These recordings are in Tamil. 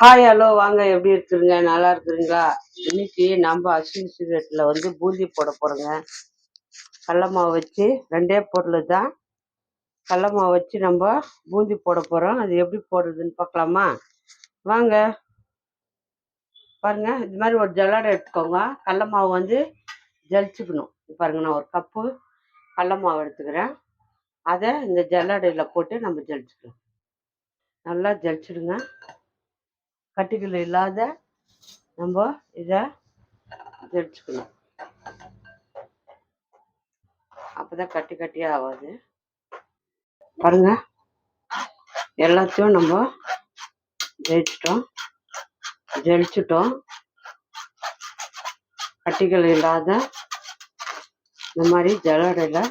ஹாய் ஹலோ வாங்க, எப்படி இருக்குறீங்க? நல்லா இருக்குறீங்களா? இன்னைக்கு நம்ம அஸ்வின் சீக்ரெட்ல பூந்தி போட போறோங்க. கடல மாவு வச்சு ரெண்டே பொருள் தான். கடல மாவு வச்சு நம்ம பூந்தி போட போறோம். அது எப்படி போடுறதுன்னு பார்க்கலாமா? வாங்க பாருங்க. இது மாதிரி ஒரு ஜல்லடை எடுத்துக்கோங்க. கடல மாவு ஜலிச்சுக்கணும். பாருங்க, நான் ஒரு கப்பு கடல மாவு எடுத்துக்கிறேன். அதை இந்த ஜல்லடையில் போட்டு நம்ம ஜலிச்சுக்கலாம். நல்லா ஜலிச்சிடுங்க. கட்டிகள் இல்லாத நம்ம இதை ஜலிச்சுக்கணும். அப்பதான் கட்டி கட்டியா ஆகாது. பாருங்க, எல்லாத்தையும் நம்ம ஜலிச்சிட்டோம். கட்டிகள் இல்லாத இந்த மாதிரி ஜல்லடையில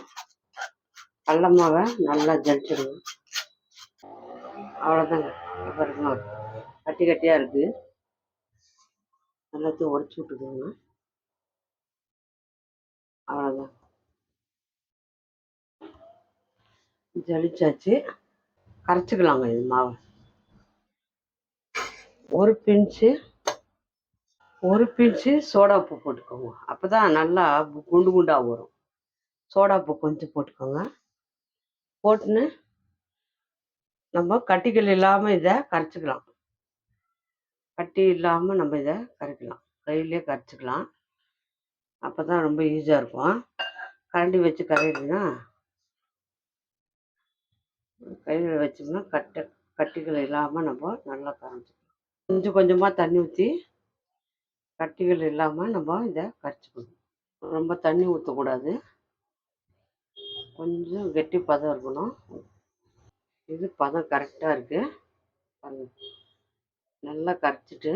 கடல மாவை நல்லா ஜலிச்சிடுங்க. அவ்வளோதாங்க. பாருங்க, கட்டி கட்டியா இருக்கு. எல்லாத்தையும் உடச்சி விட்டுக்கோங்க. அவ்வளோதான், ஜலிச்சாச்சு. கரைச்சிக்கலாங்க இது மாவை. ஒரு பிஞ்சு சோடா உப்பு போட்டுக்கோங்க. அப்போதான் நல்லா குண்டு குண்டாக வரும். சோடா உப்பு கொஞ்சம் போட்டுக்கோங்க. போட்டுன்னு நம்ம கட்டிகள் இல்லாமல் இதை கரைச்சிக்கலாம். கட்டி இல்லாமல் நம்ம இதை கரைக்கலாம். கையிலே கரைச்சிக்கலாம். அப்போ தான் ரொம்ப ஈஸியாக இருக்கும். கரண்டி வச்சு கரையிறதுன்னா கையில் வச்சோம்னா கட்டிகள் இல்லாமல் நம்ம நல்லா கரைச்சிக்கலாம். கொஞ்சம் கொஞ்சமாக தண்ணி ஊற்றி கட்டிகள் இல்லாமல் நம்ம இதை கரைச்சிக்கணும். ரொம்ப தண்ணி ஊற்றக்கூடாது. கொஞ்சம் கெட்டி பதம் இருக்கணும். இது பதம் கரெக்டாக இருக்குது. நல்லா கரைச்சிட்டு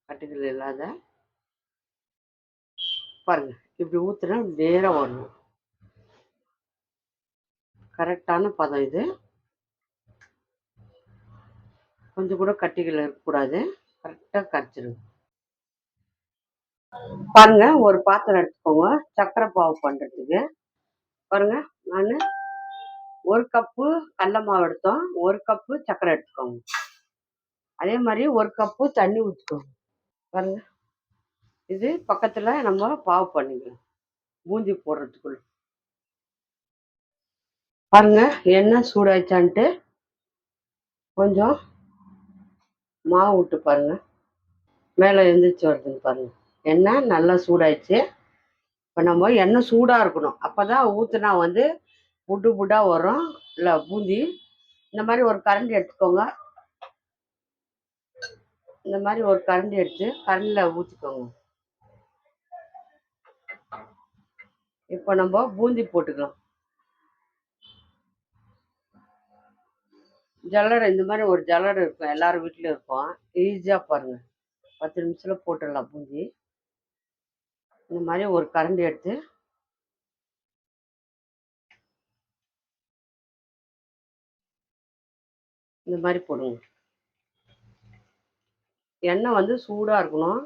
கட்டிகள் இல்லாத பாருங்க, இப்படி ஊற்றுனா நேராக வரணும். கரெக்டான பதம் இது. கொஞ்சம் கூட கட்டிகள் இருக்கக்கூடாது. கரெக்டாக கரைச்சிடுங்க. பாருங்க, ஒரு பாத்திரம் எடுத்துக்கோங்க. சர்க்கரை பாவு பண்ணுறதுக்கு பாருங்க, நான் ஒரு கப்பு கடல மாவு எடுத்தோம். ஒரு கப்பு சர்க்கரை எடுத்துக்கோங்க. அதே மாதிரி ஒரு கப்பு தண்ணி ஊற்றிக்கோங்க. பாருங்க, இது பக்கத்தில் நம்ம பாவு பண்ணிக்கலாம். பூந்தி போடுறதுக்குள்ள பாருங்க, எண்ணெய் சூடாயிச்சான்ட்டு கொஞ்சம் மாவு விட்டு பாருங்க, மேலே எழுந்திரிச்சு வருதுன்னு பாருங்க. எண்ணெய் நல்லா சூடாயிடுச்சு. இப்போ நம்ம எண்ணெய் சூடாக இருக்கணும். அப்போ தான் ஊற்றுனா புட்டு புட்டாக வரும். இல்லை பூந்தி இந்த மாதிரி ஒரு கரண்டி எடுத்துக்கோங்க. இந்த மாதிரி ஒரு கரண்டி எடுத்து கரண்டில் ஊற்றிக்கோங்க. இப்போ நம்ம பூந்தி போட்டுக்கலாம். ஜல்லடை இந்த மாதிரி ஒரு ஜல்லடை இருக்கும், எல்லாரும் வீட்லேயும் இருக்கும். ஈஸியாக பாருங்க, 10 நிமிஷத்தில் போட்டுடலாம் பூந்தி. இந்த மாதிரி ஒரு கரண்டி எடுத்து இந்த மாதிரி போடுங்க. எண்ணெய் சூடாக இருக்கணும்.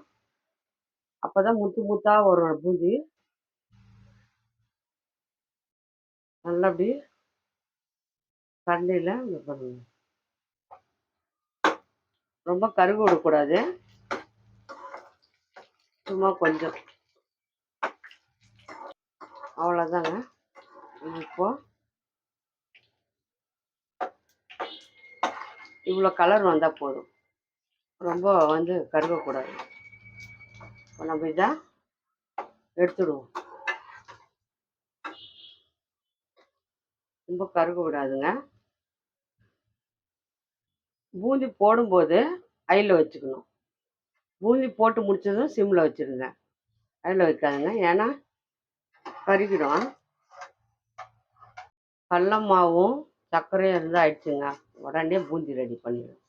அப்போ தான் முத்து முத்தாக வரும் பூந்தி. நல்லா அப்படி கரண்டியில் இது பண்ணுங்க. ரொம்ப கருகு விடக்கூடாது. சும்மா கொஞ்சம், அவ்வளோதாங்க. இப்போ இவ்வளோ கலர் வந்தால் போதும். ரொம்ப கருகக்கூடாது. இப்போ நம்ம இதை எடுத்துடுவோம். ரொம்ப கருக விடாதுங்க. பூந்தி போடும்போது ஐயில் வச்சுக்கணும். பூந்தி போட்டு முடிச்சதும் சிம்மில் வச்சுருங்க. ஐயில் வைக்காதுங்க, ஏன்னா கருகிடும். கடல மாவும் சர்க்கரையும் இருந்தால் ஆயிடுச்சுங்க. உடனே பூந்தி ரெடி பண்ணிடும்.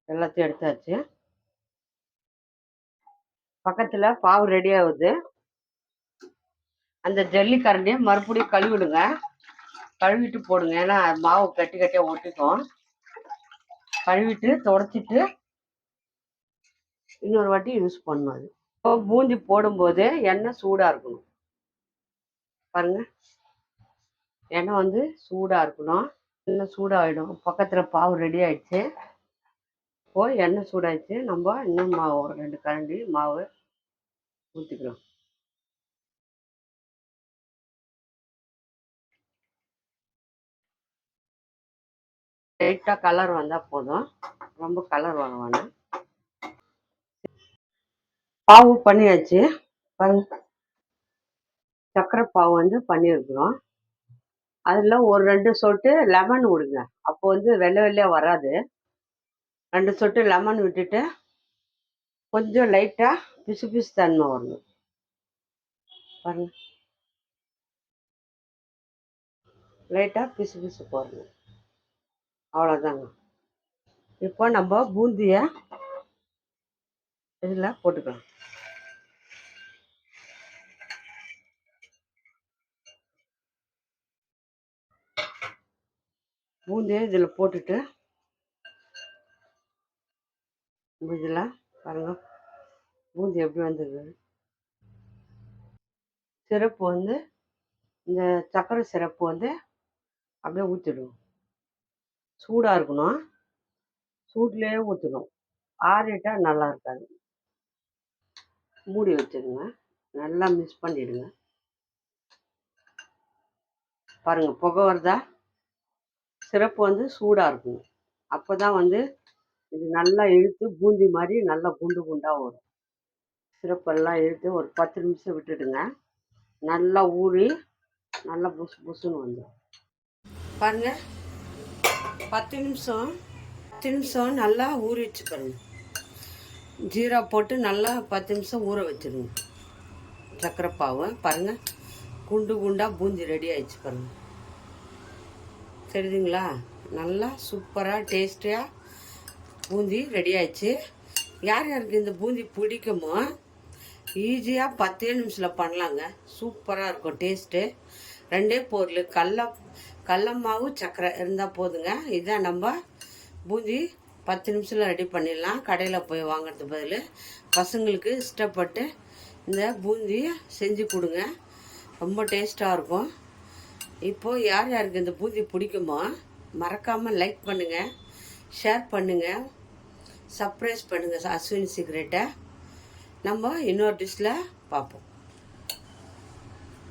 எல்லாத்தையும் எடுத்தாச்சு. பக்கத்தில் பாவு ரெடி ஆகுது. அந்த ஜல்லி கரண்டியை மறுபடியும் கழுவிடுங்க. கழுவிட்டு போடுங்க, ஏன்னா மாவு கட்டி கட்டியாக ஒட்டிக்கும். கழுவிட்டு தொடச்சிட்டு இன்னொரு வாட்டி யூஸ் பண்ணணும். அது பூந்தி போடும்போது எண்ணெய் சூடாக இருக்கணும். பாருங்க, எண்ணெய் சூடாக இருக்கணும். எண்ணெய் சூடாகிடும். பக்கத்தில் பாவு ரெடி ஆயிடுச்சு. இப்போது எண்ணெய் சூடாயிடுச்சு. நம்ம இன்னும் மாவு ஒரு 2 கரண்டி மாவு ஊற்றிக்கலாம். லைட்டாக கலர் வந்தால் போதும், ரொம்ப கலர் வர வேணாம். பாவு பண்ணியாச்சு பாருங்க. சர்க்கரை பாவு வந்து பண்ணியிருக்கிறோம். அதில் ஒரு 2 சொட்டு லெமன் விடுங்க. அப்போ வந்து வெள்ளை வெள்ளையாக வராது. 2 சொட்டு லெமன் விட்டுட்டு கொஞ்சம் லைட்டாக பிசு பிசு தன்மை வரணும் பாருங்க. லைட்டாக பிசு பிசு போடணும், அவ்வளோதாங்க. இப்போ நம்ம பூந்தியை இதில் போட்டுக்கலாம். பூந்தியை இதில் போட்டுட்டு இதில் பாருங்கள் பூந்தி எப்படி வந்தது. சிரப்பு வந்து இந்த சர்க்கரை சிரப்பு வந்து அப்படியே ஊற்றிடுவோம். சூடாக இருக்கணும், சூட்லேயே ஊற்றணும். ஆறிட்டா நல்லா இருக்காது. மூடி வச்சுடுங்க, நல்லா மிக்ஸ் பண்ணிவிடுங்க. பாருங்கள் புகை வருதா. சிரப்பு வந்து சூடாக இருக்கணும், அப்போ தான் வந்து இது நல்லா இழுத்து பூந்தி மாதிரி நல்லா குண்டு குண்டாக வரும். சிரப்பெல்லாம் இழுத்து ஒரு 10 நிமிஷம் விட்டுடுங்க. நல்லா ஊறி நல்லா புசு புசுன்னு வந்துடும் பாருங்கள். 10 நிமிஷம் நல்லா ஊறிடுச்சு பாருங்க. ஜீரா போட்டு நல்லா 10 நிமிஷம் ஊற வச்சுருங்க. சர்க்கரை பாவு பாருங்கள் குண்டு குண்டாக பூந்தி ரெடி ஆயிடுச்சு பாருங்கள். தெரியுதுங்களா, நல்லா சூப்பராக டேஸ்டியாக பூந்தி ரெடி ஆயிடுச்சு. யார் யாருக்கு இந்த பூந்தி பிடிக்குமோ ஈஸியாக 10 நிமிஷத்தில் பண்ணலாங்க. சூப்பராக இருக்கும் டேஸ்ட்டு. 2 பொருள் கடல மாவு சர்க்கரை இருந்தால் போதுங்க. இதுதான் நம்ம பூந்தி 10 நிமிஷத்தில் ரெடி பண்ணிடலாம். கடையில் போய் வாங்கிறது பதில் பசங்களுக்கு இஷ்டப்பட்டு இந்த பூந்தியை செஞ்சு கொடுங்க, ரொம்ப டேஸ்ட்டாக இருக்கும். இப்போது யார் யாருக்கு இந்த பூந்தி பிடிக்குமோ மறக்காமல் லைக் பண்ணுங்கள், ஷேர் பண்ணுங்கள், சப்ஸ்கிரைப் பண்ணுங்கள் அஸ்வின் சீக்ரெட்டை. நம்ம இன்னொரு டிஷ்ஷில் பார்ப்போம்.